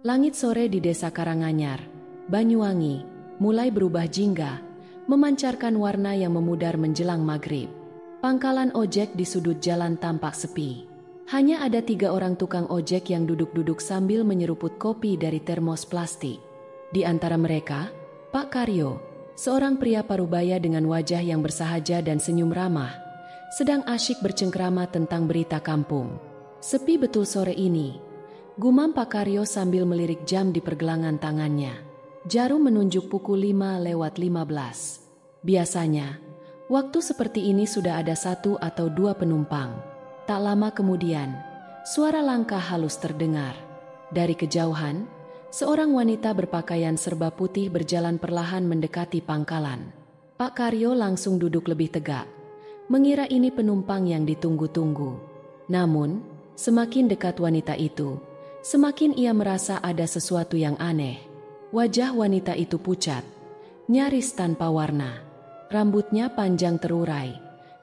Langit sore di desa Karanganyar, Banyuwangi, mulai berubah jingga, memancarkan warna yang memudar menjelang maghrib. Pangkalan ojek di sudut jalan tampak sepi. Hanya ada 3 orang tukang ojek yang duduk-duduk sambil menyeruput kopi dari termos plastik. Di antara mereka, Pak Karyo, seorang pria parubaya dengan wajah yang bersahaja dan senyum ramah, sedang asyik bercengkrama tentang berita kampung. Sepi betul sore ini, gumam Pak Karyo sambil melirik jam di pergelangan tangannya. Jarum menunjuk pukul 5:15. Biasanya, waktu seperti ini sudah ada 1 atau 2 penumpang. Tak lama kemudian, suara langkah halus terdengar. Dari kejauhan, seorang wanita berpakaian serba putih berjalan perlahan mendekati pangkalan. Pak Karyo langsung duduk lebih tegak, mengira ini penumpang yang ditunggu-tunggu. Namun, semakin dekat wanita itu, semakin ia merasa ada sesuatu yang aneh. Wajah wanita itu pucat, nyaris tanpa warna. Rambutnya panjang terurai,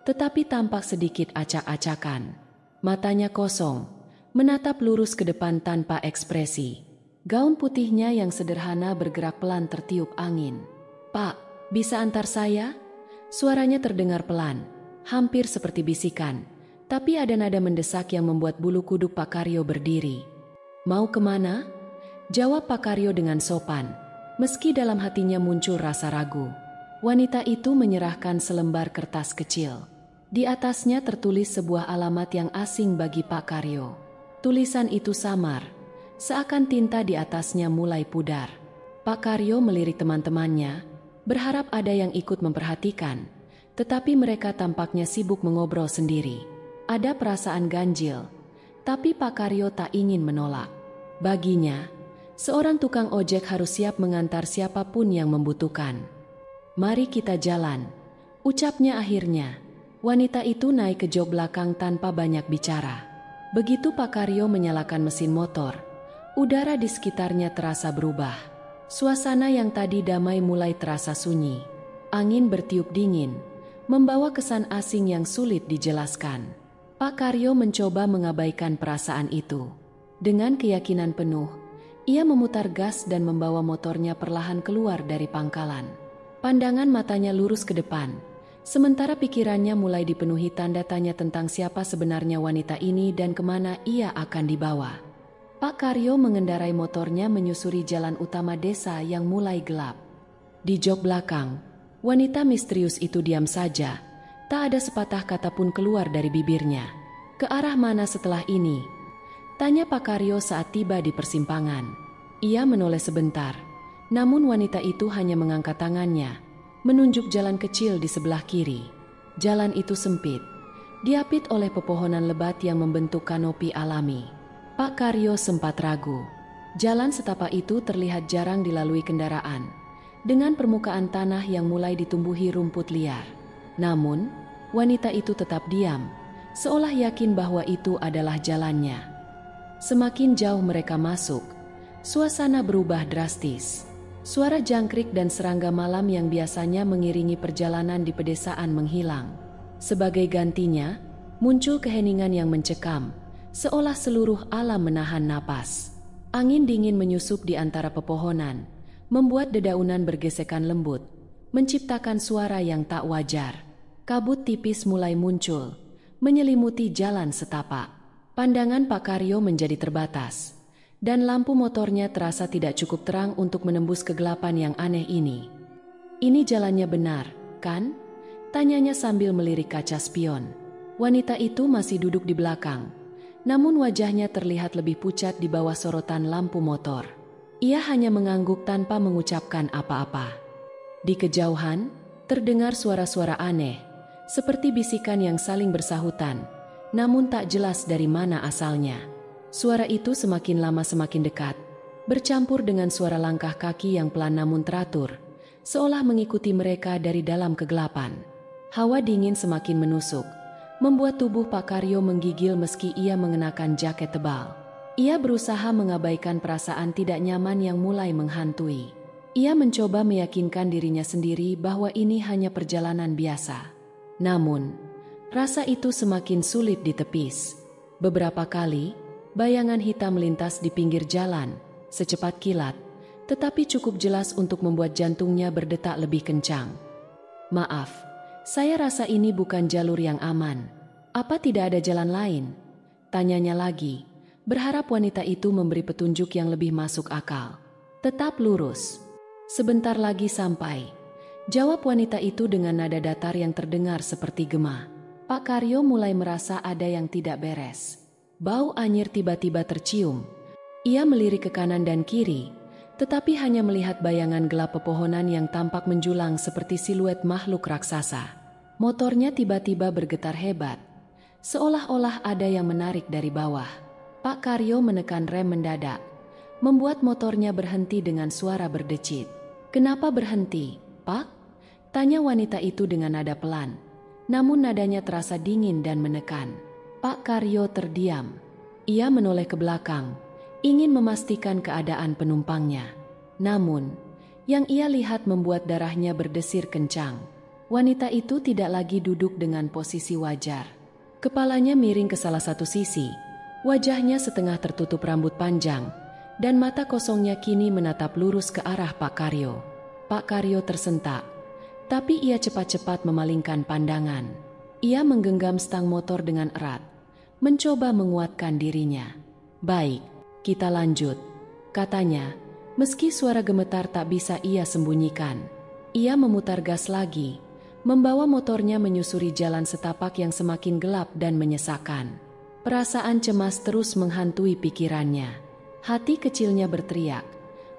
tetapi tampak sedikit acak-acakan. Matanya kosong, menatap lurus ke depan tanpa ekspresi. Gaun putihnya yang sederhana bergerak pelan tertiup angin. "Pak, bisa antar saya?" Suaranya terdengar pelan, hampir seperti bisikan, tapi ada nada mendesak yang membuat bulu kuduk Pak Karyo berdiri. "Mau kemana?" Jawab Pak Karyo dengan sopan, meski dalam hatinya muncul rasa ragu. Wanita itu menyerahkan selembar kertas kecil. Di atasnya tertulis sebuah alamat yang asing bagi Pak Karyo. Tulisan itu samar, seakan tinta di atasnya mulai pudar. Pak Karyo melirik teman-temannya, berharap ada yang ikut memperhatikan, tetapi mereka tampaknya sibuk mengobrol sendiri. Ada perasaan ganjil, tapi Pak Karyo tak ingin menolak. Baginya, seorang tukang ojek harus siap mengantar siapapun yang membutuhkan. "Mari kita jalan," ucapnya akhirnya. Wanita itu naik ke jok belakang tanpa banyak bicara. Begitu Pak Karyo menyalakan mesin motor, udara di sekitarnya terasa berubah. Suasana yang tadi damai mulai terasa sunyi. Angin bertiup dingin, membawa kesan asing yang sulit dijelaskan. Pak Karyo mencoba mengabaikan perasaan itu. Dengan keyakinan penuh, ia memutar gas dan membawa motornya perlahan keluar dari pangkalan. Pandangan matanya lurus ke depan, sementara pikirannya mulai dipenuhi tanda tanya tentang siapa sebenarnya wanita ini dan kemana ia akan dibawa. Pak Karyo mengendarai motornya menyusuri jalan utama desa yang mulai gelap. Di jok belakang, wanita misterius itu diam saja, tak ada sepatah kata pun keluar dari bibirnya. "Ke arah mana setelah ini?" tanya Pak Karyo saat tiba di persimpangan. Ia menoleh sebentar, namun wanita itu hanya mengangkat tangannya, menunjuk jalan kecil di sebelah kiri. Jalan itu sempit, diapit oleh pepohonan lebat yang membentuk kanopi alami. Pak Karyo sempat ragu. Jalan setapak itu terlihat jarang dilalui kendaraan, dengan permukaan tanah yang mulai ditumbuhi rumput liar. Namun, wanita itu tetap diam, seolah yakin bahwa itu adalah jalannya. Semakin jauh mereka masuk, suasana berubah drastis. Suara jangkrik dan serangga malam yang biasanya mengiringi perjalanan di pedesaan menghilang. Sebagai gantinya, muncul keheningan yang mencekam, seolah seluruh alam menahan napas. Angin dingin menyusup di antara pepohonan, membuat dedaunan bergesekan lembut, menciptakan suara yang tak wajar. Kabut tipis mulai muncul, menyelimuti jalan setapak. Pandangan Pak Karyo menjadi terbatas, dan lampu motornya terasa tidak cukup terang untuk menembus kegelapan yang aneh ini. "Ini jalannya benar, kan?" tanyanya sambil melirik kaca spion. Wanita itu masih duduk di belakang, namun wajahnya terlihat lebih pucat di bawah sorotan lampu motor. Ia hanya mengangguk tanpa mengucapkan apa-apa. Di kejauhan, terdengar suara-suara aneh, seperti bisikan yang saling bersahutan, namun tak jelas dari mana asalnya. Suara itu semakin lama semakin dekat, bercampur dengan suara langkah kaki yang pelan namun teratur, seolah mengikuti mereka dari dalam kegelapan. Hawa dingin semakin menusuk, membuat tubuh Pak Karyo menggigil meski ia mengenakan jaket tebal. Ia berusaha mengabaikan perasaan tidak nyaman yang mulai menghantui. Ia mencoba meyakinkan dirinya sendiri bahwa ini hanya perjalanan biasa. Namun, rasa itu semakin sulit ditepis. Beberapa kali, bayangan hitam melintas di pinggir jalan, secepat kilat, tetapi cukup jelas untuk membuat jantungnya berdetak lebih kencang. "Maaf, saya rasa ini bukan jalur yang aman. Apa tidak ada jalan lain?" tanyanya lagi, berharap wanita itu memberi petunjuk yang lebih masuk akal. "Tetap lurus. Sebentar lagi sampai," jawab wanita itu dengan nada datar yang terdengar seperti gema. Pak Karyo mulai merasa ada yang tidak beres. Bau anyir tiba-tiba tercium. Ia melirik ke kanan dan kiri, tetapi hanya melihat bayangan gelap pepohonan yang tampak menjulang seperti siluet makhluk raksasa. Motornya tiba-tiba bergetar hebat, seolah-olah ada yang menarik dari bawah. Pak Karyo menekan rem mendadak, membuat motornya berhenti dengan suara berdecit. "Kenapa berhenti, Pak?" tanya wanita itu dengan nada pelan, namun nadanya terasa dingin dan menekan. Pak Karyo terdiam. Ia menoleh ke belakang, ingin memastikan keadaan penumpangnya. Namun, yang ia lihat membuat darahnya berdesir kencang. Wanita itu tidak lagi duduk dengan posisi wajar. Kepalanya miring ke salah satu sisi, wajahnya setengah tertutup rambut panjang, dan mata kosongnya kini menatap lurus ke arah Pak Karyo. Pak Karyo tersentak, tapi ia cepat-cepat memalingkan pandangan. Ia menggenggam stang motor dengan erat, mencoba menguatkan dirinya. "Baik, kita lanjut," katanya, meski suara gemetar tak bisa ia sembunyikan. Ia memutar gas lagi, membawa motornya menyusuri jalan setapak yang semakin gelap dan menyesakan. Perasaan cemas terus menghantui pikirannya. Hati kecilnya berteriak,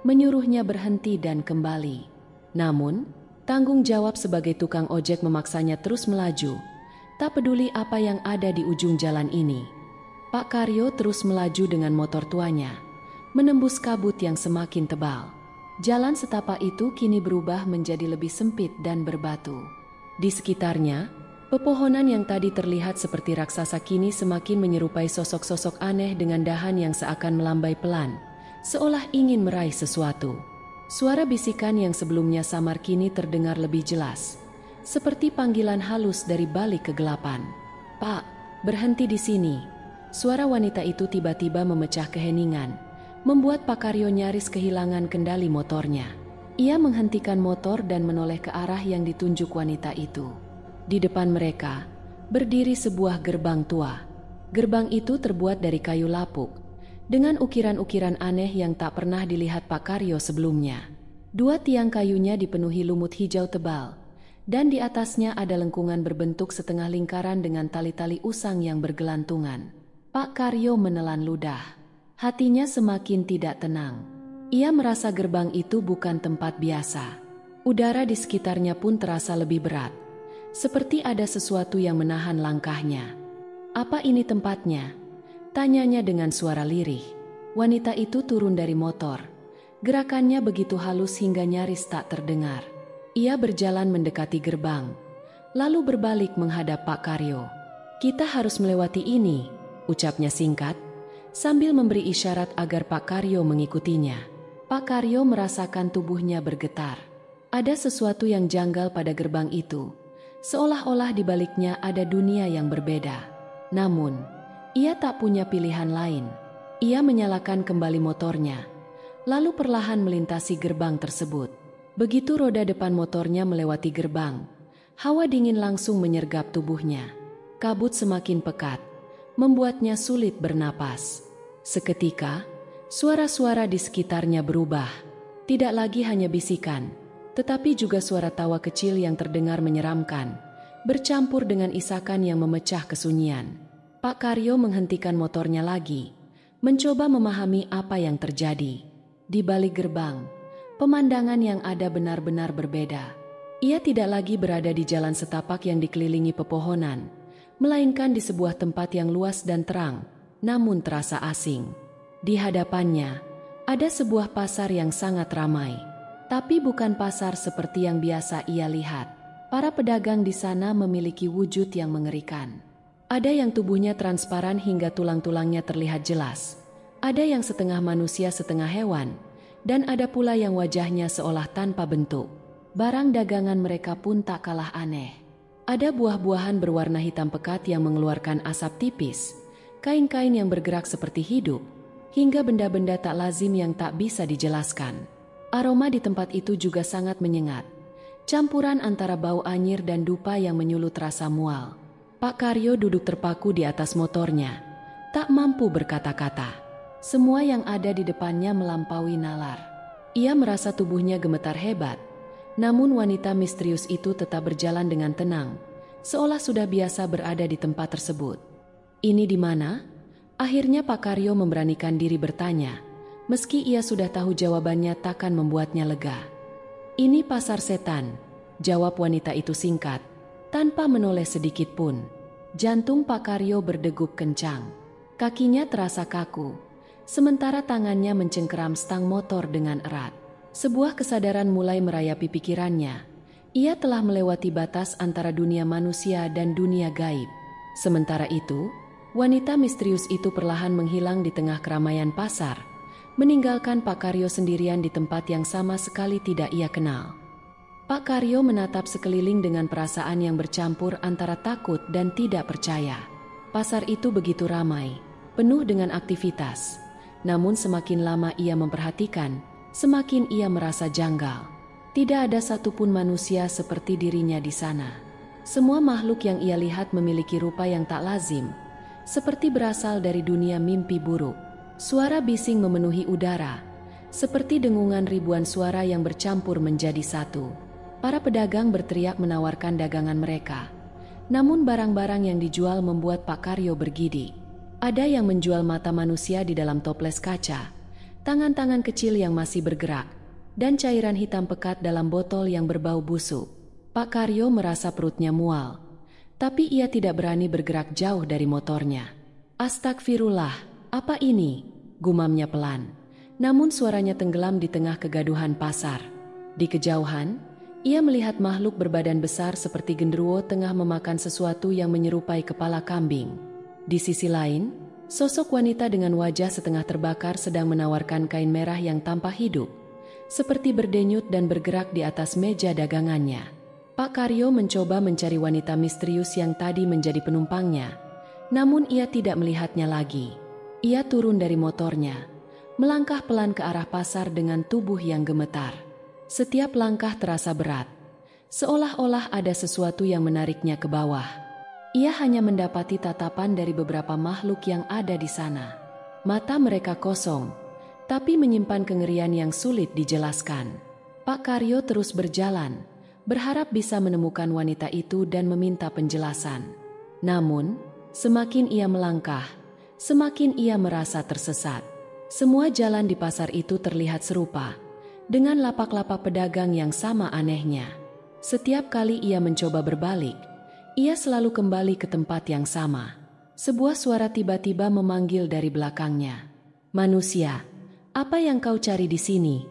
menyuruhnya berhenti dan kembali. Namun, tanggung jawab sebagai tukang ojek memaksanya terus melaju, tak peduli apa yang ada di ujung jalan ini. Pak Karyo terus melaju dengan motor tuanya, menembus kabut yang semakin tebal. Jalan setapak itu kini berubah menjadi lebih sempit dan berbatu. Di sekitarnya, pepohonan yang tadi terlihat seperti raksasa kini semakin menyerupai sosok-sosok aneh dengan dahan yang seakan melambai pelan, seolah ingin meraih sesuatu. Suara bisikan yang sebelumnya samar kini terdengar lebih jelas, seperti panggilan halus dari balik kegelapan. "Pak, berhenti di sini." Suara wanita itu tiba-tiba memecah keheningan, membuat Pak Karyo nyaris kehilangan kendali motornya. Ia menghentikan motor dan menoleh ke arah yang ditunjuk wanita itu. Di depan mereka, berdiri sebuah gerbang tua. Gerbang itu terbuat dari kayu lapuk, dengan ukiran-ukiran aneh yang tak pernah dilihat Pak Karyo sebelumnya. Dua tiang kayunya dipenuhi lumut hijau tebal, dan di atasnya ada lengkungan berbentuk setengah lingkaran dengan tali-tali usang yang bergelantungan. Pak Karyo menelan ludah. Hatinya semakin tidak tenang. Ia merasa gerbang itu bukan tempat biasa. Udara di sekitarnya pun terasa lebih berat, seperti ada sesuatu yang menahan langkahnya. "Apa ini tempatnya?" tanyanya dengan suara lirih. Wanita itu turun dari motor. Gerakannya begitu halus hingga nyaris tak terdengar. Ia berjalan mendekati gerbang, lalu berbalik menghadap Pak Karyo. "Kita harus melewati ini," ucapnya singkat, sambil memberi isyarat agar Pak Karyo mengikutinya. Pak Karyo merasakan tubuhnya bergetar. Ada sesuatu yang janggal pada gerbang itu, seolah-olah di baliknya ada dunia yang berbeda. Namun, ia tak punya pilihan lain. Ia menyalakan kembali motornya, lalu perlahan melintasi gerbang tersebut. Begitu roda depan motornya melewati gerbang, hawa dingin langsung menyergap tubuhnya. Kabut semakin pekat, membuatnya sulit bernapas. Seketika, suara-suara di sekitarnya berubah. Tidak lagi hanya bisikan, tetapi juga suara tawa kecil yang terdengar menyeramkan, bercampur dengan isakan yang memecah kesunyian. Pak Karyo menghentikan motornya lagi, mencoba memahami apa yang terjadi. Di balik gerbang, pemandangan yang ada benar-benar berbeda. Ia tidak lagi berada di jalan setapak yang dikelilingi pepohonan, melainkan di sebuah tempat yang luas dan terang, namun terasa asing. Di hadapannya, ada sebuah pasar yang sangat ramai. Tapi bukan pasar seperti yang biasa ia lihat. Para pedagang di sana memiliki wujud yang mengerikan. Ada yang tubuhnya transparan hingga tulang-tulangnya terlihat jelas. Ada yang setengah manusia setengah hewan, dan ada pula yang wajahnya seolah tanpa bentuk. Barang dagangan mereka pun tak kalah aneh. Ada buah-buahan berwarna hitam pekat yang mengeluarkan asap tipis, kain-kain yang bergerak seperti hidup, hingga benda-benda tak lazim yang tak bisa dijelaskan. Aroma di tempat itu juga sangat menyengat, campuran antara bau anyir dan dupa yang menyulut rasa mual. Pak Karyo duduk terpaku di atas motornya, tak mampu berkata-kata. Semua yang ada di depannya melampaui nalar. Ia merasa tubuhnya gemetar hebat, namun wanita misterius itu tetap berjalan dengan tenang, seolah sudah biasa berada di tempat tersebut. Ini di mana? Akhirnya Pak Karyo memberanikan diri bertanya, meski ia sudah tahu jawabannya takkan membuatnya lega. Ini pasar setan, jawab wanita itu singkat, tanpa menoleh sedikit pun. Jantung Pak Karyo berdegup kencang. Kakinya terasa kaku, sementara tangannya mencengkeram stang motor dengan erat. Sebuah kesadaran mulai merayapi pikirannya. Ia telah melewati batas antara dunia manusia dan dunia gaib. Sementara itu, wanita misterius itu perlahan menghilang di tengah keramaian pasar, meninggalkan Pak Karyo sendirian di tempat yang sama sekali tidak ia kenal. Pak Karyo menatap sekeliling dengan perasaan yang bercampur antara takut dan tidak percaya. Pasar itu begitu ramai, penuh dengan aktivitas. Namun semakin lama ia memperhatikan, semakin ia merasa janggal. Tidak ada satupun manusia seperti dirinya di sana. Semua makhluk yang ia lihat memiliki rupa yang tak lazim, seperti berasal dari dunia mimpi buruk. Suara bising memenuhi udara, seperti dengungan ribuan suara yang bercampur menjadi satu. Para pedagang berteriak menawarkan dagangan mereka. Namun barang-barang yang dijual membuat Pak Karyo bergidik. Ada yang menjual mata manusia di dalam toples kaca, tangan-tangan kecil yang masih bergerak, dan cairan hitam pekat dalam botol yang berbau busuk. Pak Karyo merasa perutnya mual, tapi ia tidak berani bergerak jauh dari motornya. Astagfirullah, apa ini? Gumamnya pelan. Namun suaranya tenggelam di tengah kegaduhan pasar. Di kejauhan, ia melihat makhluk berbadan besar seperti genderuwo tengah memakan sesuatu yang menyerupai kepala kambing. Di sisi lain, sosok wanita dengan wajah setengah terbakar sedang menawarkan kain merah yang tampak hidup, seperti berdenyut dan bergerak di atas meja dagangannya. Pak Karyo mencoba mencari wanita misterius yang tadi menjadi penumpangnya, namun ia tidak melihatnya lagi. Ia turun dari motornya, melangkah pelan ke arah pasar dengan tubuh yang gemetar. Setiap langkah terasa berat, seolah-olah ada sesuatu yang menariknya ke bawah. Ia hanya mendapati tatapan dari beberapa makhluk yang ada di sana. Mata mereka kosong, tapi menyimpan kengerian yang sulit dijelaskan. Pak Karyo terus berjalan, berharap bisa menemukan wanita itu dan meminta penjelasan. Namun, semakin ia melangkah, semakin ia merasa tersesat. Semua jalan di pasar itu terlihat serupa, dengan lapak-lapak pedagang yang sama anehnya. Setiap kali ia mencoba berbalik, ia selalu kembali ke tempat yang sama. Sebuah suara tiba-tiba memanggil dari belakangnya. "Manusia, apa yang kau cari di sini?"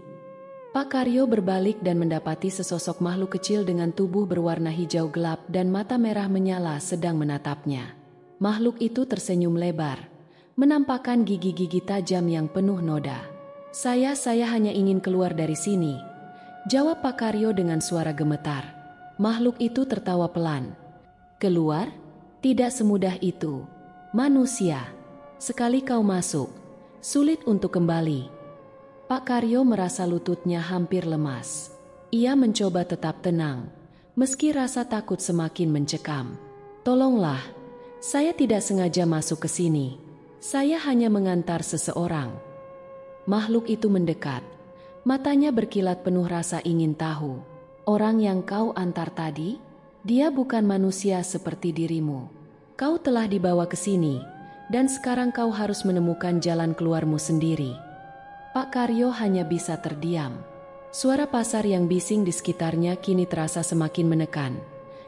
Pak Karyo berbalik dan mendapati sesosok makhluk kecil dengan tubuh berwarna hijau gelap dan mata merah menyala sedang menatapnya. Makhluk itu tersenyum lebar, menampakkan gigi-gigi tajam yang penuh noda. Saya hanya ingin keluar dari sini," jawab Pak Karyo dengan suara gemetar. Makhluk itu tertawa pelan. "Keluar? Tidak semudah itu. Manusia, sekali kau masuk, sulit untuk kembali." Pak Karyo merasa lututnya hampir lemas. Ia mencoba tetap tenang, meski rasa takut semakin mencekam. "Tolonglah, saya tidak sengaja masuk ke sini. Saya hanya mengantar seseorang." Makhluk itu mendekat. Matanya berkilat penuh rasa ingin tahu. "Orang yang kau antar tadi? Dia bukan manusia seperti dirimu. Kau telah dibawa ke sini, dan sekarang kau harus menemukan jalan keluarmu sendiri." Pak Karyo hanya bisa terdiam. Suara pasar yang bising di sekitarnya kini terasa semakin menekan,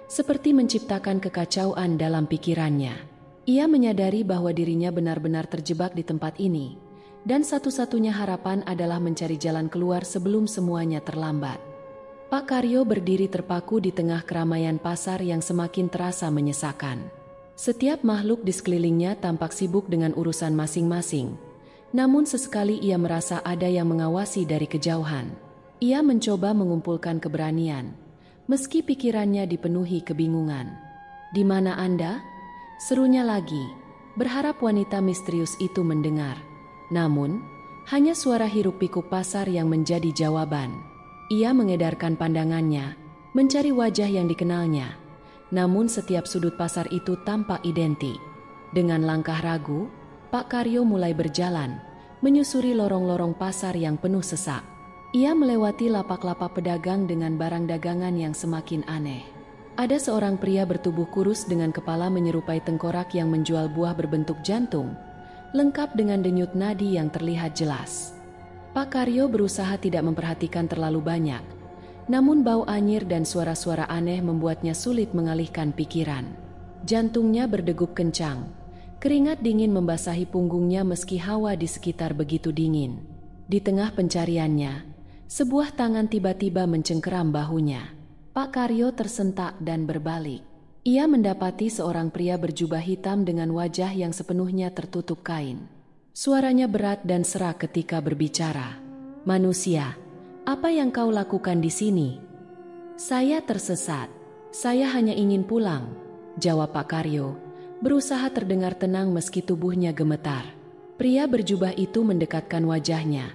seperti menciptakan kekacauan dalam pikirannya. Ia menyadari bahwa dirinya benar-benar terjebak di tempat ini, dan satu-satunya harapan adalah mencari jalan keluar sebelum semuanya terlambat. Pak Karyo berdiri terpaku di tengah keramaian pasar yang semakin terasa menyesakan. Setiap makhluk di sekelilingnya tampak sibuk dengan urusan masing-masing, namun sesekali ia merasa ada yang mengawasi dari kejauhan. Ia mencoba mengumpulkan keberanian, meski pikirannya dipenuhi kebingungan. "Di mana Anda?" serunya lagi, berharap wanita misterius itu mendengar. Namun, hanya suara hiruk-pikuk pasar yang menjadi jawaban. Ia mengedarkan pandangannya, mencari wajah yang dikenalnya. Namun setiap sudut pasar itu tampak identik. Dengan langkah ragu, Pak Karyo mulai berjalan, menyusuri lorong-lorong pasar yang penuh sesak. Ia melewati lapak-lapak pedagang dengan barang dagangan yang semakin aneh. Ada seorang pria bertubuh kurus dengan kepala menyerupai tengkorak yang menjual buah berbentuk jantung, lengkap dengan denyut nadi yang terlihat jelas. Pak Karyo berusaha tidak memperhatikan terlalu banyak, namun bau anyir dan suara-suara aneh membuatnya sulit mengalihkan pikiran. Jantungnya berdegup kencang, keringat dingin membasahi punggungnya meski hawa di sekitar begitu dingin. Di tengah pencariannya, sebuah tangan tiba-tiba mencengkeram bahunya. Pak Karyo tersentak dan berbalik. Ia mendapati seorang pria berjubah hitam dengan wajah yang sepenuhnya tertutup kain. Suaranya berat dan serak ketika berbicara. "Manusia, apa yang kau lakukan di sini?" "Saya tersesat. Saya hanya ingin pulang," jawab Pak Karyo, berusaha terdengar tenang meski tubuhnya gemetar. Pria berjubah itu mendekatkan wajahnya,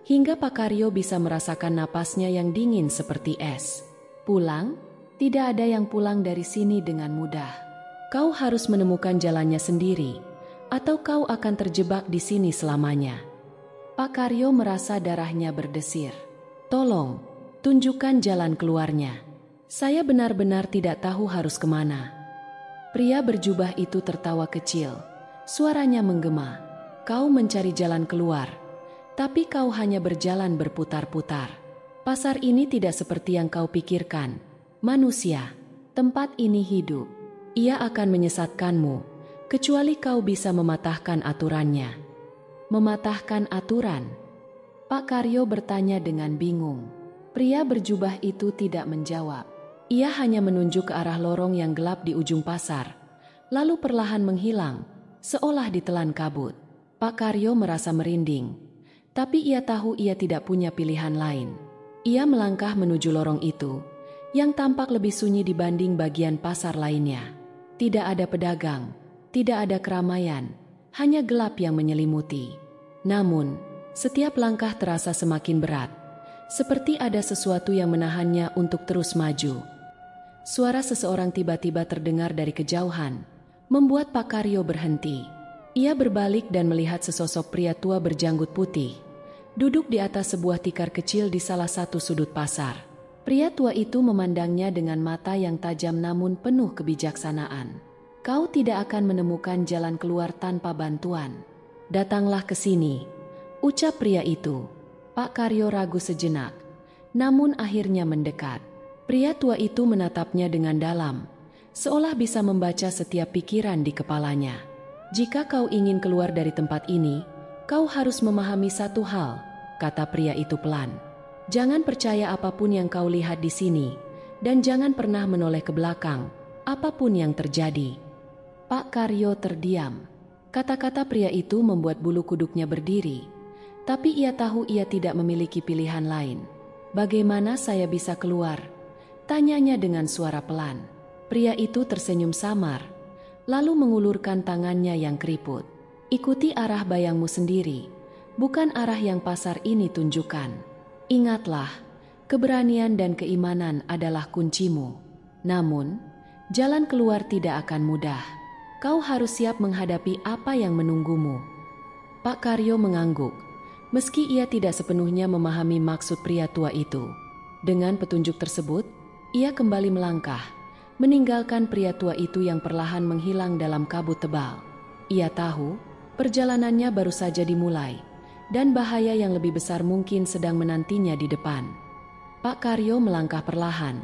hingga Pak Karyo bisa merasakan napasnya yang dingin seperti es. "Pulang? Tidak ada yang pulang dari sini dengan mudah. Kau harus menemukan jalannya sendiri, atau kau akan terjebak di sini selamanya." Pak Karyo merasa darahnya berdesir. "Tolong, tunjukkan jalan keluarnya. Saya benar-benar tidak tahu harus kemana." Pria berjubah itu tertawa kecil. Suaranya menggema. "Kau mencari jalan keluar, tapi kau hanya berjalan berputar-putar. Pasar ini tidak seperti yang kau pikirkan. Manusia, tempat ini hidup. Ia akan menyesatkanmu, kecuali kau bisa mematahkan aturannya." "Mematahkan aturan?" Pak Karyo bertanya dengan bingung. Pria berjubah itu tidak menjawab. Ia hanya menunjuk ke arah lorong yang gelap di ujung pasar, lalu perlahan menghilang, seolah ditelan kabut. Pak Karyo merasa merinding, tapi ia tahu ia tidak punya pilihan lain. Ia melangkah menuju lorong itu, yang tampak lebih sunyi dibanding bagian pasar lainnya. Tidak ada pedagang, tidak ada keramaian, hanya gelap yang menyelimuti. Namun, setiap langkah terasa semakin berat, seperti ada sesuatu yang menahannya untuk terus maju. Suara seseorang tiba-tiba terdengar dari kejauhan, membuat Pak Karyo berhenti. Ia berbalik dan melihat sesosok pria tua berjanggut putih, duduk di atas sebuah tikar kecil di salah satu sudut pasar. Pria tua itu memandangnya dengan mata yang tajam namun penuh kebijaksanaan. "Kau tidak akan menemukan jalan keluar tanpa bantuan. Datanglah ke sini," ucap pria itu. Pak Karyo ragu sejenak, namun akhirnya mendekat. Pria tua itu menatapnya dengan dalam, seolah bisa membaca setiap pikiran di kepalanya. "Jika kau ingin keluar dari tempat ini, kau harus memahami satu hal," kata pria itu pelan. "Jangan percaya apapun yang kau lihat di sini, dan jangan pernah menoleh ke belakang, apapun yang terjadi." Pak Karyo terdiam. Kata-kata pria itu membuat bulu kuduknya berdiri, tapi ia tahu ia tidak memiliki pilihan lain. "Bagaimana saya bisa keluar?" tanyanya dengan suara pelan. Pria itu tersenyum samar, lalu mengulurkan tangannya yang keriput. "Ikuti arah bayangmu sendiri, bukan arah yang pasar ini tunjukkan. Ingatlah, keberanian dan keimanan adalah kuncimu. Namun, jalan keluar tidak akan mudah. Kau harus siap menghadapi apa yang menunggumu." Pak Karyo mengangguk, meski ia tidak sepenuhnya memahami maksud pria tua itu. Dengan petunjuk tersebut, ia kembali melangkah, meninggalkan pria tua itu yang perlahan menghilang dalam kabut tebal. Ia tahu, perjalanannya baru saja dimulai, dan bahaya yang lebih besar mungkin sedang menantinya di depan. Pak Karyo melangkah perlahan,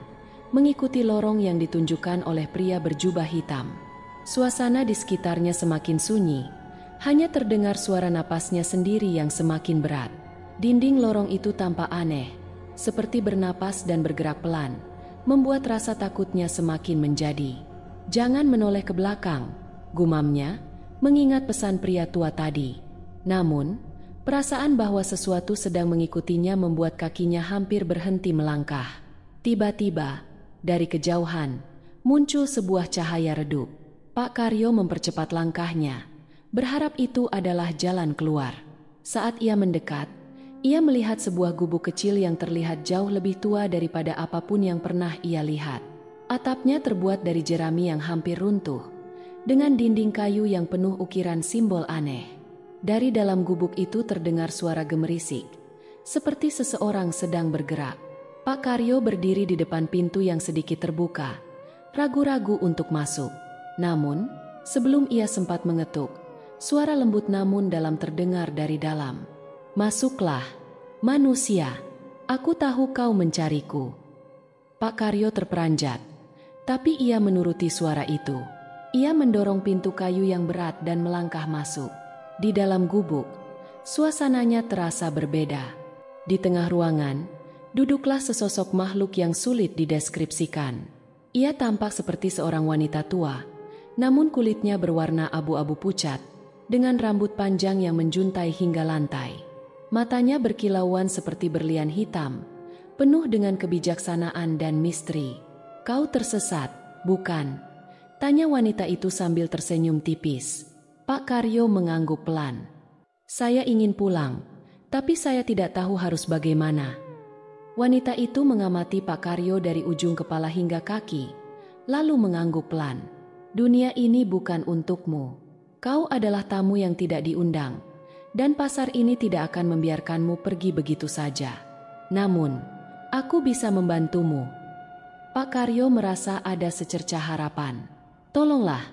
mengikuti lorong yang ditunjukkan oleh pria berjubah hitam. Suasana di sekitarnya semakin sunyi, hanya terdengar suara napasnya sendiri yang semakin berat. Dinding lorong itu tampak aneh, seperti bernapas dan bergerak pelan, membuat rasa takutnya semakin menjadi. "Jangan menoleh ke belakang," gumamnya, mengingat pesan pria tua tadi. Namun, perasaan bahwa sesuatu sedang mengikutinya membuat kakinya hampir berhenti melangkah. Tiba-tiba, dari kejauhan, muncul sebuah cahaya redup. Pak Karyo mempercepat langkahnya, berharap itu adalah jalan keluar. Saat ia mendekat, ia melihat sebuah gubuk kecil yang terlihat jauh lebih tua daripada apapun yang pernah ia lihat. Atapnya terbuat dari jerami yang hampir runtuh, dengan dinding kayu yang penuh ukiran simbol aneh. Dari dalam gubuk itu terdengar suara gemerisik, seperti seseorang sedang bergerak. Pak Karyo berdiri di depan pintu yang sedikit terbuka, ragu-ragu untuk masuk. Namun, sebelum ia sempat mengetuk, suara lembut namun dalam terdengar dari dalam. "Masuklah, manusia. Aku tahu kau mencariku." Pak Karyo terperanjat, tapi ia menuruti suara itu. Ia mendorong pintu kayu yang berat dan melangkah masuk. Di dalam gubuk, suasananya terasa berbeda. Di tengah ruangan, duduklah sesosok makhluk yang sulit dideskripsikan. Ia tampak seperti seorang wanita tua, namun kulitnya berwarna abu-abu pucat, dengan rambut panjang yang menjuntai hingga lantai. Matanya berkilauan seperti berlian hitam, penuh dengan kebijaksanaan dan misteri. "Kau tersesat, bukan?" tanya wanita itu sambil tersenyum tipis. Pak Karyo mengangguk pelan. "Saya ingin pulang, tapi saya tidak tahu harus bagaimana." Wanita itu mengamati Pak Karyo dari ujung kepala hingga kaki, lalu mengangguk pelan. "Dunia ini bukan untukmu. Kau adalah tamu yang tidak diundang, dan pasar ini tidak akan membiarkanmu pergi begitu saja. Namun, aku bisa membantumu." Pak Karyo merasa ada secercah harapan. "Tolonglah,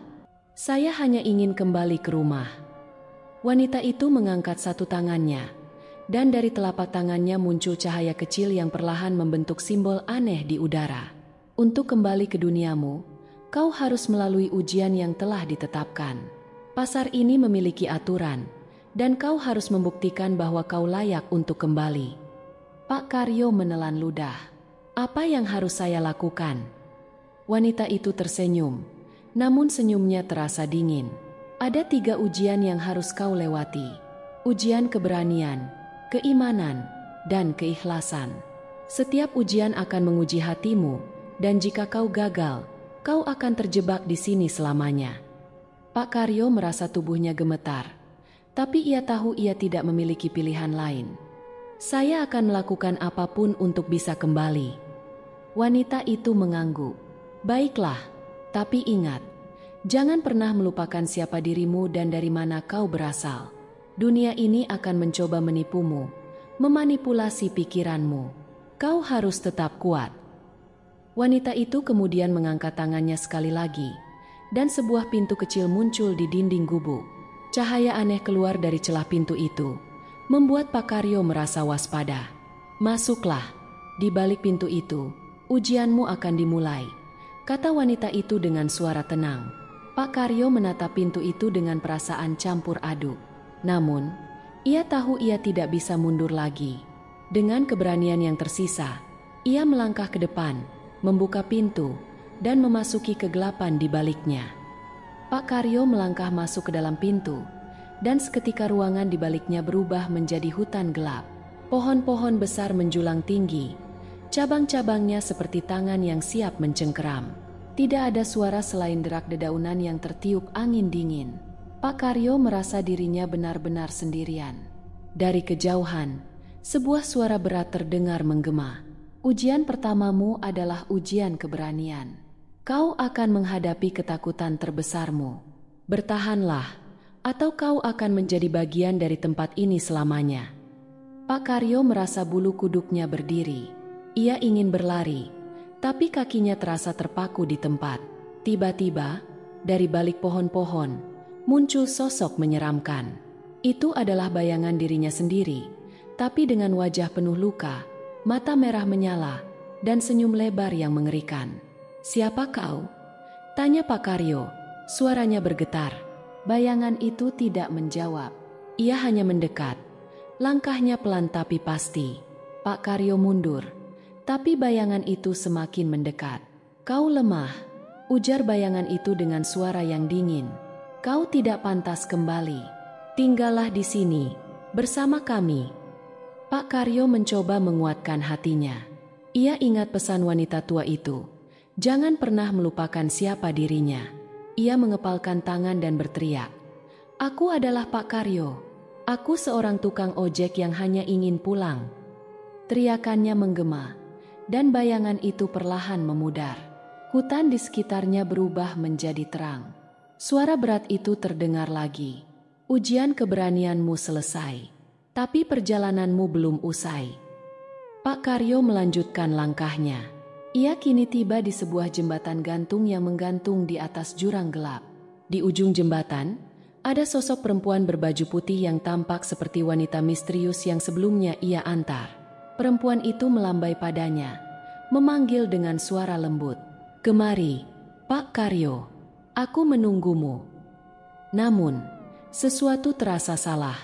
saya hanya ingin kembali ke rumah." Wanita itu mengangkat satu tangannya, dan dari telapak tangannya muncul cahaya kecil yang perlahan membentuk simbol aneh di udara. "Untuk kembali ke duniamu, kau harus melalui ujian yang telah ditetapkan. Pasar ini memiliki aturan, dan kau harus membuktikan bahwa kau layak untuk kembali." Pak Karyo menelan ludah. "Apa yang harus saya lakukan?" Wanita itu tersenyum, namun senyumnya terasa dingin. "Ada 3 ujian yang harus kau lewati. Ujian keberanian, keimanan, dan keikhlasan. Setiap ujian akan menguji hatimu, dan jika kau gagal, kau akan terjebak di sini selamanya." Pak Karyo merasa tubuhnya gemetar, tapi ia tahu ia tidak memiliki pilihan lain. "Saya akan melakukan apapun untuk bisa kembali." Wanita itu mengangguk. "Baiklah, tapi ingat, jangan pernah melupakan siapa dirimu dan dari mana kau berasal. Dunia ini akan mencoba menipumu, memanipulasi pikiranmu. Kau harus tetap kuat." Wanita itu kemudian mengangkat tangannya sekali lagi, dan sebuah pintu kecil muncul di dinding gubuk. Cahaya aneh keluar dari celah pintu itu, membuat Pak Karyo merasa waspada. "Masuklah, di balik pintu itu, ujianmu akan dimulai," kata wanita itu dengan suara tenang. Pak Karyo menatap pintu itu dengan perasaan campur aduk. Namun, ia tahu ia tidak bisa mundur lagi. Dengan keberanian yang tersisa, ia melangkah ke depan, membuka pintu, dan memasuki kegelapan di baliknya. Pak Karyo melangkah masuk ke dalam pintu, dan seketika ruangan di baliknya berubah menjadi hutan gelap. Pohon-pohon besar menjulang tinggi, cabang-cabangnya seperti tangan yang siap mencengkeram. Tidak ada suara selain derak dedaunan yang tertiup angin dingin. Pak Karyo merasa dirinya benar-benar sendirian. Dari kejauhan, sebuah suara berat terdengar menggema. "Ujian pertamamu adalah ujian keberanian. Kau akan menghadapi ketakutan terbesarmu. Bertahanlah, atau kau akan menjadi bagian dari tempat ini selamanya." Pak Karyo merasa bulu kuduknya berdiri. Ia ingin berlari, tapi kakinya terasa terpaku di tempat. Tiba-tiba, dari balik pohon-pohon, muncul sosok menyeramkan. Itu adalah bayangan dirinya sendiri, tapi dengan wajah penuh luka, mata merah menyala, dan senyum lebar yang mengerikan. "Siapa kau?" tanya Pak Karyo. Suaranya bergetar. Bayangan itu tidak menjawab. Ia hanya mendekat. Langkahnya pelan tapi pasti. Pak Karyo mundur, tapi bayangan itu semakin mendekat. "Kau lemah," ujar bayangan itu dengan suara yang dingin. "Kau tidak pantas kembali. Tinggallah di sini, bersama kami." Pak Karyo mencoba menguatkan hatinya. Ia ingat pesan wanita tua itu. Jangan pernah melupakan siapa dirinya. Ia mengepalkan tangan dan berteriak, "Aku adalah Pak Karyo. Aku seorang tukang ojek yang hanya ingin pulang. Teriakannya menggema, dan bayangan itu perlahan memudar. Hutan di sekitarnya berubah menjadi terang. Suara berat itu terdengar lagi. Ujian keberanianmu selesai, tapi perjalananmu belum usai. Pak Karyo melanjutkan langkahnya. Ia kini tiba di sebuah jembatan gantung yang menggantung di atas jurang gelap. Di ujung jembatan, ada sosok perempuan berbaju putih yang tampak seperti wanita misterius yang sebelumnya ia antar. Perempuan itu melambai padanya, memanggil dengan suara lembut. "Kemari, Pak Karyo, aku menunggumu." Namun, sesuatu terasa salah.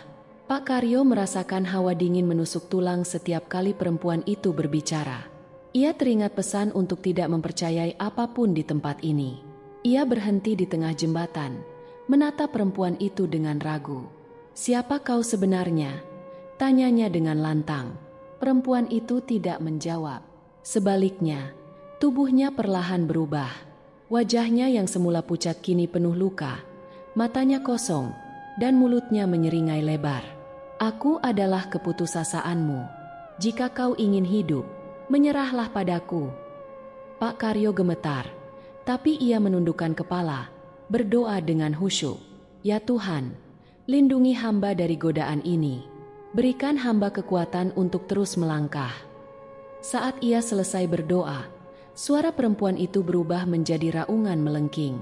Pak Karyo merasakan hawa dingin menusuk tulang setiap kali perempuan itu berbicara. Ia teringat pesan untuk tidak mempercayai apapun di tempat ini. Ia berhenti di tengah jembatan, menatap perempuan itu dengan ragu. "Siapa kau sebenarnya?" tanyanya dengan lantang. Perempuan itu tidak menjawab. Sebaliknya, tubuhnya perlahan berubah. Wajahnya yang semula pucat kini penuh luka, matanya kosong, dan mulutnya menyeringai lebar. "Aku adalah keputusasaanmu. Jika kau ingin hidup, menyerahlah padaku." Pak Karyo gemetar, tapi ia menundukkan kepala, berdoa dengan khusyuk. "Ya Tuhan, lindungi hamba dari godaan ini. Berikan hamba kekuatan untuk terus melangkah." Saat ia selesai berdoa, suara perempuan itu berubah menjadi raungan melengking.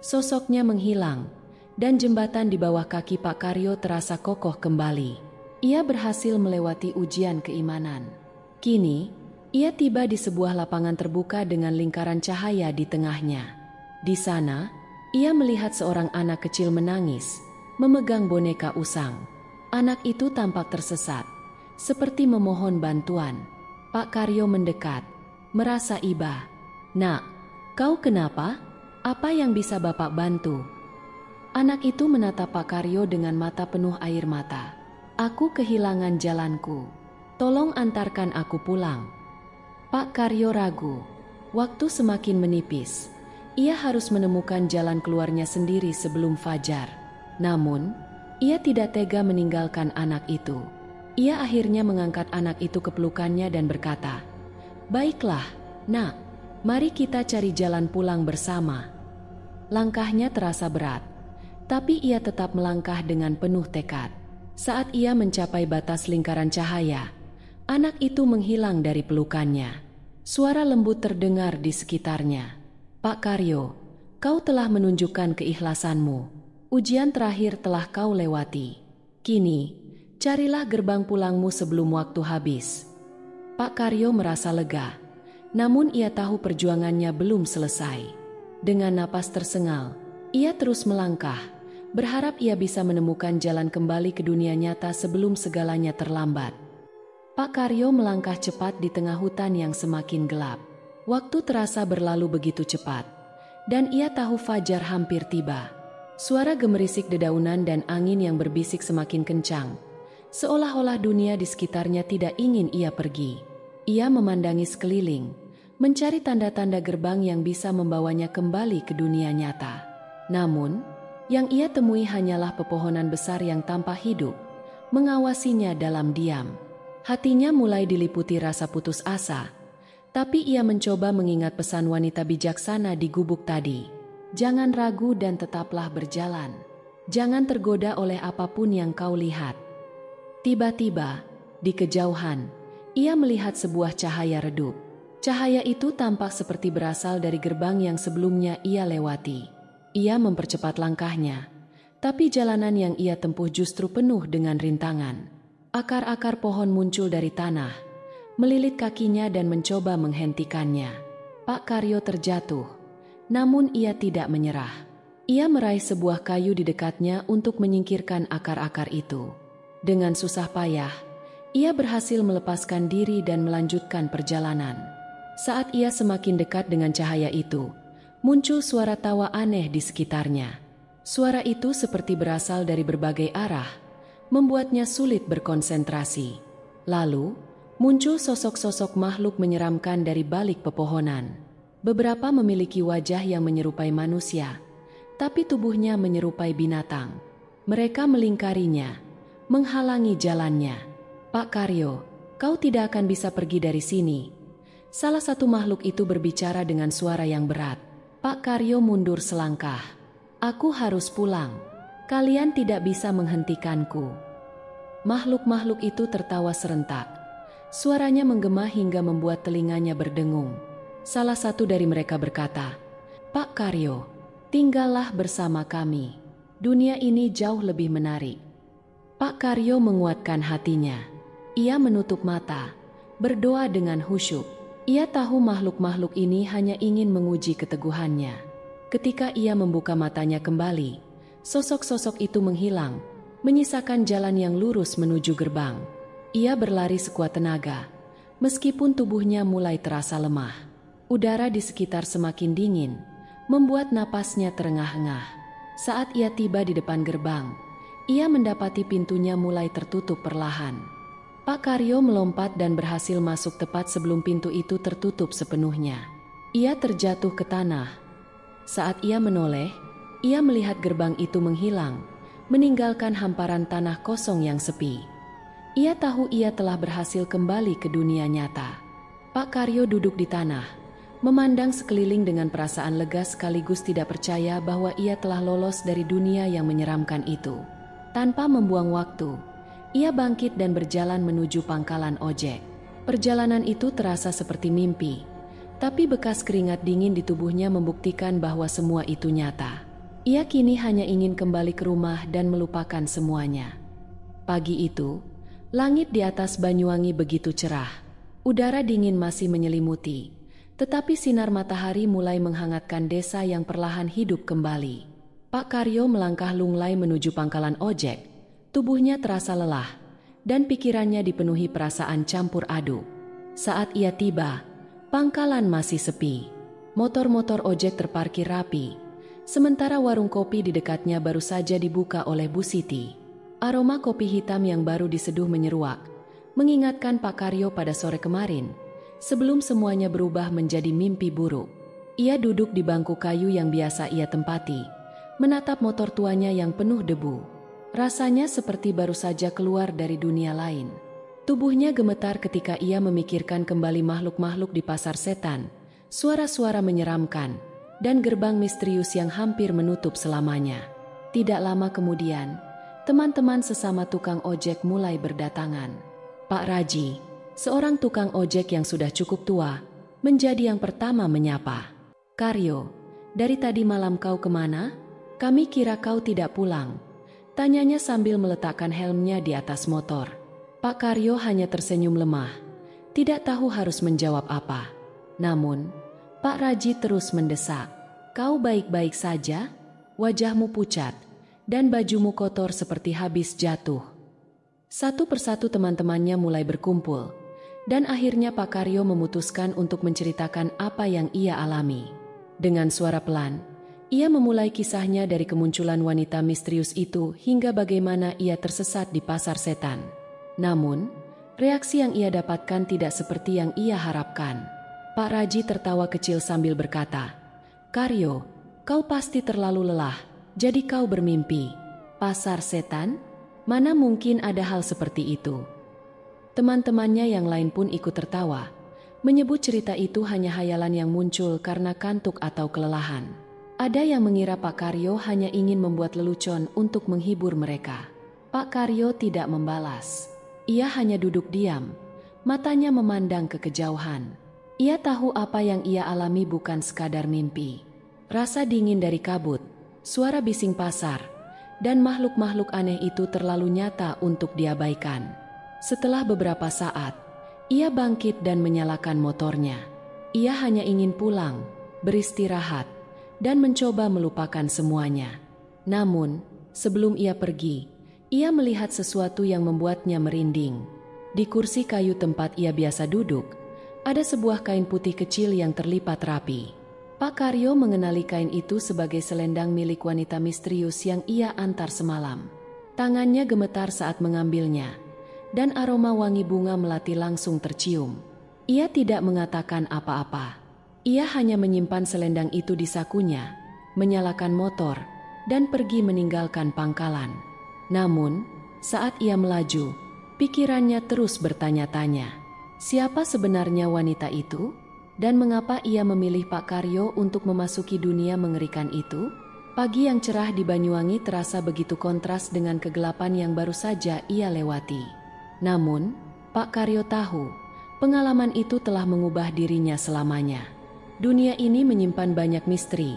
Sosoknya menghilang, dan jembatan di bawah kaki Pak Karyo terasa kokoh kembali. Ia berhasil melewati ujian keimanan. Kini, ia tiba di sebuah lapangan terbuka dengan lingkaran cahaya di tengahnya. Di sana, ia melihat seorang anak kecil menangis, memegang boneka usang. Anak itu tampak tersesat, seperti memohon bantuan. Pak Karyo mendekat, merasa iba. "Nak, kau kenapa? Apa yang bisa Bapak bantu?" Anak itu menatap Pak Karyo dengan mata penuh air mata. "Aku kehilangan jalanku. Tolong antarkan aku pulang." Pak Karyo ragu. Waktu semakin menipis. Ia harus menemukan jalan keluarnya sendiri sebelum fajar. Namun, ia tidak tega meninggalkan anak itu. Ia akhirnya mengangkat anak itu ke pelukannya dan berkata, "Baiklah, Nak, mari kita cari jalan pulang bersama." Langkahnya terasa berat, tapi ia tetap melangkah dengan penuh tekad. Saat ia mencapai batas lingkaran cahaya, anak itu menghilang dari pelukannya. Suara lembut terdengar di sekitarnya. "Pak Karyo, kau telah menunjukkan keikhlasanmu. Ujian terakhir telah kau lewati. Kini, carilah gerbang pulangmu sebelum waktu habis." Pak Karyo merasa lega, namun ia tahu perjuangannya belum selesai. Dengan napas tersengal, ia terus melangkah, berharap ia bisa menemukan jalan kembali ke dunia nyata sebelum segalanya terlambat. Pak Karyo melangkah cepat di tengah hutan yang semakin gelap. Waktu terasa berlalu begitu cepat, dan ia tahu fajar hampir tiba. Suara gemerisik dedaunan dan angin yang berbisik semakin kencang, seolah-olah dunia di sekitarnya tidak ingin ia pergi. Ia memandangi sekeliling, mencari tanda-tanda gerbang yang bisa membawanya kembali ke dunia nyata. Namun, yang ia temui hanyalah pepohonan besar yang tampak hidup, mengawasinya dalam diam. Hatinya mulai diliputi rasa putus asa, tapi ia mencoba mengingat pesan wanita bijaksana di gubuk tadi. "Jangan ragu dan tetaplah berjalan. Jangan tergoda oleh apapun yang kau lihat." Tiba-tiba, di kejauhan, ia melihat sebuah cahaya redup. Cahaya itu tampak seperti berasal dari gerbang yang sebelumnya ia lewati. Ia mempercepat langkahnya, tapi jalanan yang ia tempuh justru penuh dengan rintangan. Akar-akar pohon muncul dari tanah, melilit kakinya dan mencoba menghentikannya. Pak Karyo terjatuh, namun ia tidak menyerah. Ia meraih sebuah kayu di dekatnya untuk menyingkirkan akar-akar itu. Dengan susah payah, ia berhasil melepaskan diri dan melanjutkan perjalanan. Saat ia semakin dekat dengan cahaya itu, muncul suara tawa aneh di sekitarnya. Suara itu seperti berasal dari berbagai arah, membuatnya sulit berkonsentrasi. Lalu, muncul sosok-sosok makhluk menyeramkan dari balik pepohonan. Beberapa memiliki wajah yang menyerupai manusia, tapi tubuhnya menyerupai binatang. Mereka melingkarinya, menghalangi jalannya. "Pak Karyo, kau tidak akan bisa pergi dari sini." Salah satu makhluk itu berbicara dengan suara yang berat. Pak Karyo mundur selangkah. "Aku harus pulang. Kalian tidak bisa menghentikanku." Makhluk-makhluk itu tertawa serentak. Suaranya menggema hingga membuat telinganya berdengung. Salah satu dari mereka berkata, "Pak Karyo, tinggallah bersama kami. Dunia ini jauh lebih menarik." Pak Karyo menguatkan hatinya. Ia menutup mata, berdoa dengan khusyuk. Ia tahu makhluk-makhluk ini hanya ingin menguji keteguhannya. Ketika ia membuka matanya kembali, sosok-sosok itu menghilang, menyisakan jalan yang lurus menuju gerbang. Ia berlari sekuat tenaga, meskipun tubuhnya mulai terasa lemah. Udara di sekitar semakin dingin, membuat napasnya terengah-engah. Saat ia tiba di depan gerbang, ia mendapati pintunya mulai tertutup perlahan. Pak Karyo melompat dan berhasil masuk tepat sebelum pintu itu tertutup sepenuhnya. Ia terjatuh ke tanah. Saat ia menoleh, ia melihat gerbang itu menghilang, meninggalkan hamparan tanah kosong yang sepi. Ia tahu ia telah berhasil kembali ke dunia nyata. Pak Karyo duduk di tanah, memandang sekeliling dengan perasaan lega sekaligus tidak percaya bahwa ia telah lolos dari dunia yang menyeramkan itu. Tanpa membuang waktu, ia bangkit dan berjalan menuju pangkalan ojek. Perjalanan itu terasa seperti mimpi, tapi bekas keringat dingin di tubuhnya membuktikan bahwa semua itu nyata. Ia kini hanya ingin kembali ke rumah dan melupakan semuanya. Pagi itu, langit di atas Banyuwangi begitu cerah. Udara dingin masih menyelimuti, tetapi sinar matahari mulai menghangatkan desa yang perlahan hidup kembali. Pak Karyo melangkah lunglai menuju pangkalan ojek. Tubuhnya terasa lelah, dan pikirannya dipenuhi perasaan campur aduk. Saat ia tiba, pangkalan masih sepi. Motor-motor ojek terparkir rapi. Sementara warung kopi di dekatnya baru saja dibuka oleh Bu Siti. Aroma kopi hitam yang baru diseduh menyeruak, mengingatkan Pak Karyo pada sore kemarin, sebelum semuanya berubah menjadi mimpi buruk. Ia duduk di bangku kayu yang biasa ia tempati, menatap motor tuanya yang penuh debu. Rasanya seperti baru saja keluar dari dunia lain. Tubuhnya gemetar ketika ia memikirkan kembali makhluk-makhluk di pasar setan, suara-suara menyeramkan, dan gerbang misterius yang hampir menutup selamanya. Tidak lama kemudian, teman-teman sesama tukang ojek mulai berdatangan. Pak Raji, seorang tukang ojek yang sudah cukup tua, menjadi yang pertama menyapa. "Karyo, dari tadi malam kau kemana? Kami kira kau tidak pulang." Tanyanya sambil meletakkan helmnya di atas motor. Pak Karyo hanya tersenyum lemah, tidak tahu harus menjawab apa. Namun, Pak Raji terus mendesak. "Kau baik-baik saja? Wajahmu pucat, dan bajumu kotor seperti habis jatuh." Satu persatu teman-temannya mulai berkumpul, dan akhirnya Pak Karyo memutuskan untuk menceritakan apa yang ia alami. Dengan suara pelan, ia memulai kisahnya dari kemunculan wanita misterius itu hingga bagaimana ia tersesat di pasar setan. Namun, reaksi yang ia dapatkan tidak seperti yang ia harapkan. Pak Raji tertawa kecil sambil berkata, "Karyo, kau pasti terlalu lelah, jadi kau bermimpi. Pasar setan? Mana mungkin ada hal seperti itu." Teman-temannya yang lain pun ikut tertawa, menyebut cerita itu hanya hayalan yang muncul karena kantuk atau kelelahan. Ada yang mengira Pak Karyo hanya ingin membuat lelucon untuk menghibur mereka. Pak Karyo tidak membalas. Ia hanya duduk diam, matanya memandang ke kejauhan. Ia tahu apa yang ia alami bukan sekadar mimpi. Rasa dingin dari kabut, suara bising pasar, dan makhluk-makhluk aneh itu terlalu nyata untuk diabaikan. Setelah beberapa saat, ia bangkit dan menyalakan motornya. Ia hanya ingin pulang, beristirahat, dan mencoba melupakan semuanya. Namun, sebelum ia pergi, ia melihat sesuatu yang membuatnya merinding. Di kursi kayu tempat ia biasa duduk, ada sebuah kain putih kecil yang terlipat rapi. Pak Karyo mengenali kain itu sebagai selendang milik wanita misterius yang ia antar semalam. Tangannya gemetar saat mengambilnya, dan aroma wangi bunga melati langsung tercium. Ia tidak mengatakan apa-apa. Ia hanya menyimpan selendang itu di sakunya, menyalakan motor, dan pergi meninggalkan pangkalan. Namun, saat ia melaju, pikirannya terus bertanya-tanya. Siapa sebenarnya wanita itu? Dan mengapa ia memilih Pak Karyo untuk memasuki dunia mengerikan itu? Pagi yang cerah di Banyuwangi terasa begitu kontras dengan kegelapan yang baru saja ia lewati. Namun, Pak Karyo tahu, pengalaman itu telah mengubah dirinya selamanya. Dunia ini menyimpan banyak misteri,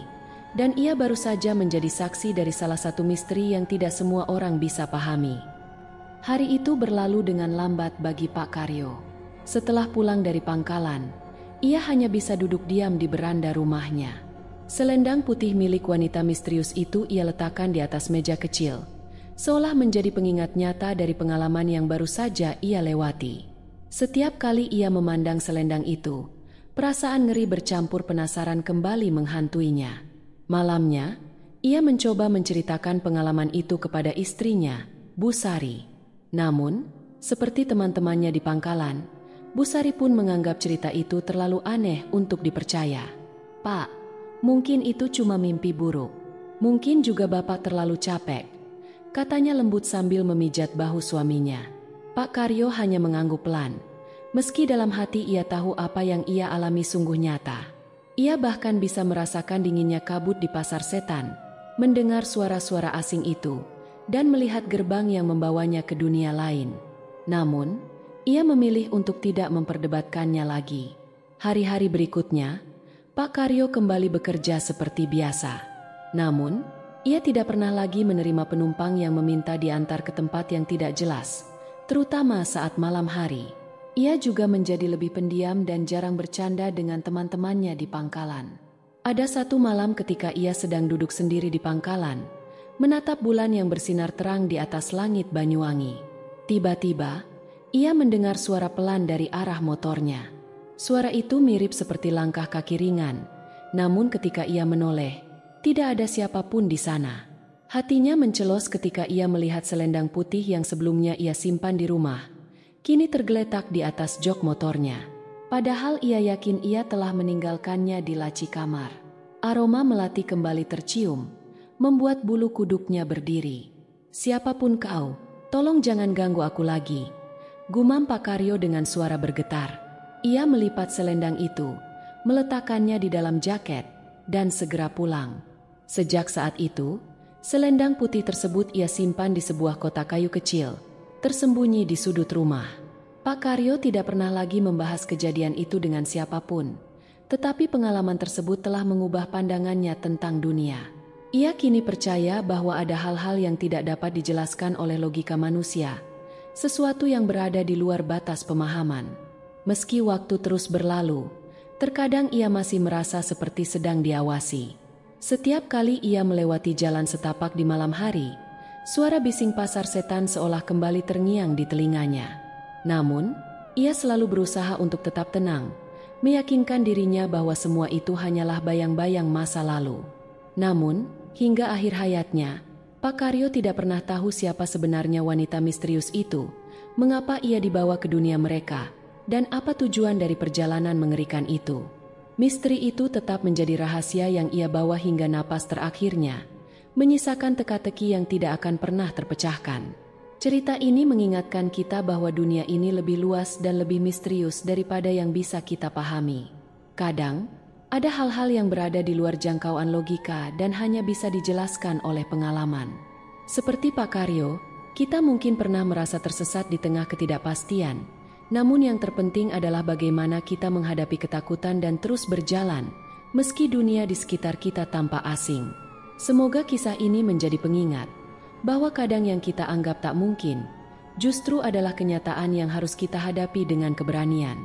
dan ia baru saja menjadi saksi dari salah satu misteri yang tidak semua orang bisa pahami. Hari itu berlalu dengan lambat bagi Pak Karyo. Setelah pulang dari pangkalan, ia hanya bisa duduk diam di beranda rumahnya. Selendang putih milik wanita misterius itu ia letakkan di atas meja kecil, seolah menjadi pengingat nyata dari pengalaman yang baru saja ia lewati. Setiap kali ia memandang selendang itu, perasaan ngeri bercampur penasaran kembali menghantuinya. Malamnya, ia mencoba menceritakan pengalaman itu kepada istrinya, Bu Sari. Namun, seperti teman-temannya di pangkalan, Bu Sari pun menganggap cerita itu terlalu aneh untuk dipercaya. "Pak, mungkin itu cuma mimpi buruk. Mungkin juga Bapak terlalu capek," katanya lembut sambil memijat bahu suaminya. Pak Karyo hanya mengangguk pelan. Meski dalam hati ia tahu apa yang ia alami sungguh nyata. Ia bahkan bisa merasakan dinginnya kabut di pasar setan, mendengar suara-suara asing itu, dan melihat gerbang yang membawanya ke dunia lain. Namun, ia memilih untuk tidak memperdebatkannya lagi. Hari-hari berikutnya, Pak Karyo kembali bekerja seperti biasa. Namun, ia tidak pernah lagi menerima penumpang yang meminta diantar ke tempat yang tidak jelas, terutama saat malam hari. Ia juga menjadi lebih pendiam dan jarang bercanda dengan teman-temannya di pangkalan. Ada satu malam ketika ia sedang duduk sendiri di pangkalan, menatap bulan yang bersinar terang di atas langit Banyuwangi. Tiba-tiba, ia mendengar suara pelan dari arah motornya. Suara itu mirip seperti langkah kaki ringan, namun ketika ia menoleh, tidak ada siapapun di sana. Hatinya mencelos ketika ia melihat selendang putih yang sebelumnya ia simpan di rumah, kini tergeletak di atas jok motornya. Padahal ia yakin ia telah meninggalkannya di laci kamar. Aroma melati kembali tercium, membuat bulu kuduknya berdiri. "Siapapun kau, tolong jangan ganggu aku lagi," gumam Pak Karyo dengan suara bergetar. Ia melipat selendang itu, meletakkannya di dalam jaket, dan segera pulang. Sejak saat itu, selendang putih tersebut ia simpan di sebuah kotak kayu kecil, tersembunyi di sudut rumah. Pak Karyo tidak pernah lagi membahas kejadian itu dengan siapapun, tetapi pengalaman tersebut telah mengubah pandangannya tentang dunia. Ia kini percaya bahwa ada hal-hal yang tidak dapat dijelaskan oleh logika manusia, sesuatu yang berada di luar batas pemahaman. Meski waktu terus berlalu, terkadang ia masih merasa seperti sedang diawasi. Setiap kali ia melewati jalan setapak di malam hari, suara bising pasar setan seolah kembali terngiang di telinganya. Namun, ia selalu berusaha untuk tetap tenang, meyakinkan dirinya bahwa semua itu hanyalah bayang-bayang masa lalu. Namun, hingga akhir hayatnya, Pak Karyo tidak pernah tahu siapa sebenarnya wanita misterius itu, mengapa ia dibawa ke dunia mereka, dan apa tujuan dari perjalanan mengerikan itu. Misteri itu tetap menjadi rahasia yang ia bawa hingga napas terakhirnya, menyisakan teka-teki yang tidak akan pernah terpecahkan. Cerita ini mengingatkan kita bahwa dunia ini lebih luas dan lebih misterius daripada yang bisa kita pahami. Kadang, ada hal-hal yang berada di luar jangkauan logika dan hanya bisa dijelaskan oleh pengalaman. Seperti Pak Karyo, kita mungkin pernah merasa tersesat di tengah ketidakpastian, namun yang terpenting adalah bagaimana kita menghadapi ketakutan dan terus berjalan, meski dunia di sekitar kita tampak asing. Semoga kisah ini menjadi pengingat bahwa kadang yang kita anggap tak mungkin, justru adalah kenyataan yang harus kita hadapi dengan keberanian.